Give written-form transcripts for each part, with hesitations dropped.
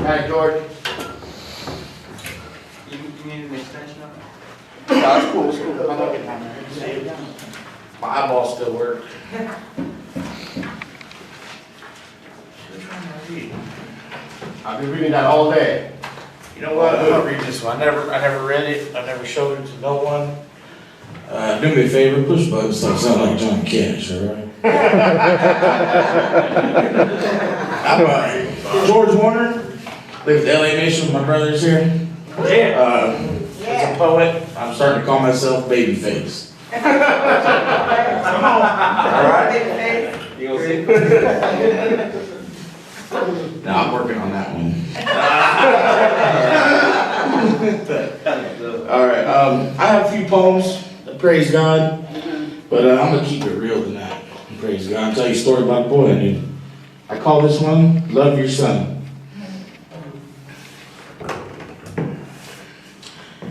Hi, Jorge. You need an extension of it? No, it's cool, it's cool. I like it down there. My eyeballs still work. I've been reading that all day. You know what? I'm gonna read this one. I never read it. I never showed it to no one. Do me a favor, push the button so I sound like John Cash, all right? I'm George Warner. Live at LA Nation with my brothers here. As a poet, I'm starting to call myself Babyface. Come on. All right? You gonna see? No, I'm working on that one. All right. I have a few poems that praise God, but I'm gonna keep it real tonight. Praise God. I'll tell you a story about a boy I knew. I call this one "Love Your Son."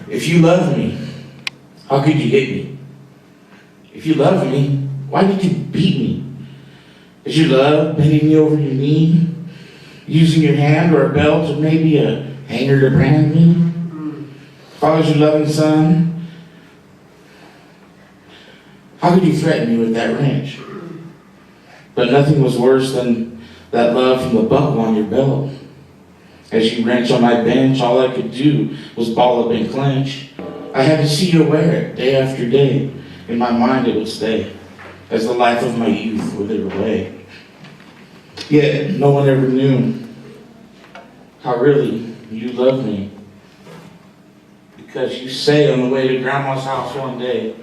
If you love me, how could you hit me? If you love me, why did you beat me? Is your love bending me over your knee? Using your hand or a belt or maybe a hanger to brand me? If I was your loving son, how could you threaten me with that wrench? But nothing was worse than that love from the buckle on your belt. As you wrench on my bench, all I could do was ball up and clench. I had to see you wear it day after day. In my mind it would stay, as the life of my youth withered away. Yet no one ever knew how really you loved me. Because you say on the way to Grandma's house one day,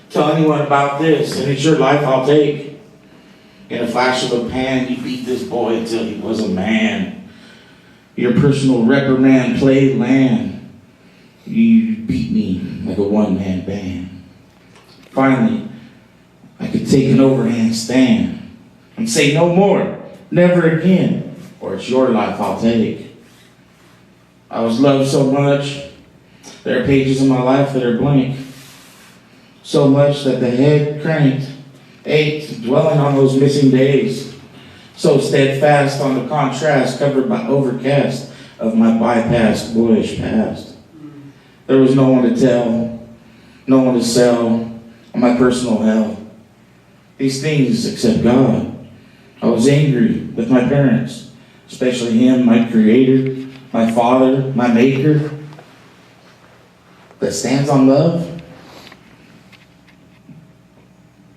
tell anyone about this and it's your life I'll take. In a flash of a pan, you beat this boy until he was a man. Your personal reprimand played land. You beat me like a one-man band. Finally, I could take an overhand stand and say no more, never again, or it's your life I'll take. I was loved so much, there are pages in my life that are blank. So much that the head cranked, ached, dwelling on those missing days. So steadfast on the contrast covered by overcast of my bypassed boyish past. There was no one to tell, no one to sell on my personal hell. These things except God. I was angry with my parents, especially him, my creator, my father, my maker, that stands on love.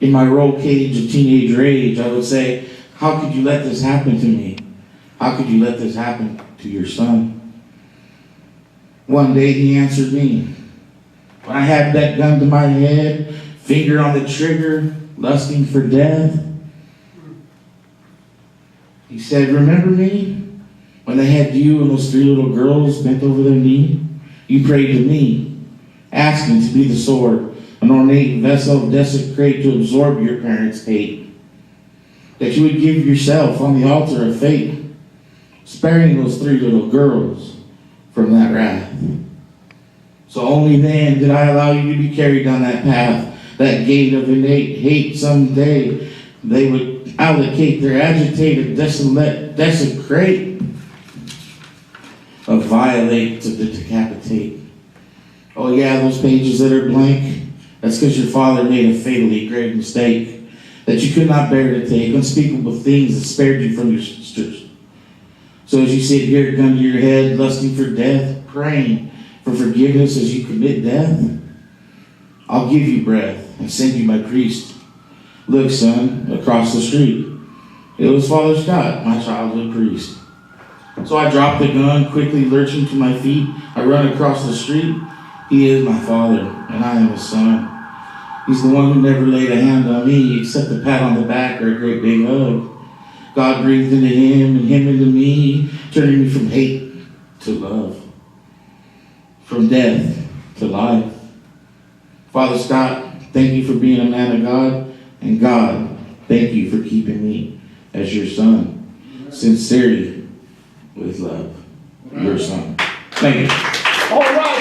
In my roll cage of teenage rage, I would say, how could you let this happen to me? How could you let this happen to your son? One day he answered me. When I had that gun to my head, finger on the trigger, lusting for death, he said, remember me? When they had you and those 3 little girls bent over their knee? You prayed to me, asking to be the sword, an ornate vessel desecrate to absorb your parents' hate. That you would give yourself on the altar of fate, sparing those 3 little girls from that wrath. So only then did I allow you to be carried down that path, that gate of innate hate. Someday they would allocate their agitated, desecrate, of violate to decapitate. Oh yeah, those pages that are blank, that's because your father made a fatally grave mistake that you could not bear to take, unspeakable things that spared you from your sisters. So as you sit here, gun to your head, lusting for death, praying for forgiveness as you commit death, I'll give you breath and send you my priest. Look, son, across the street. It was Father Scott, my childhood priest. So I drop the gun, quickly lurching to my feet. I run across the street. He is my father, and I am his son. He's the one who never laid a hand on me, except a pat on the back or a great big hug. God breathed into him and him into me, turning me from hate to love, from death to life. Father Scott, thank you for being a man of God, and God, thank you for keeping me as your son. Sincerely, with love, your son. Thank you. All right.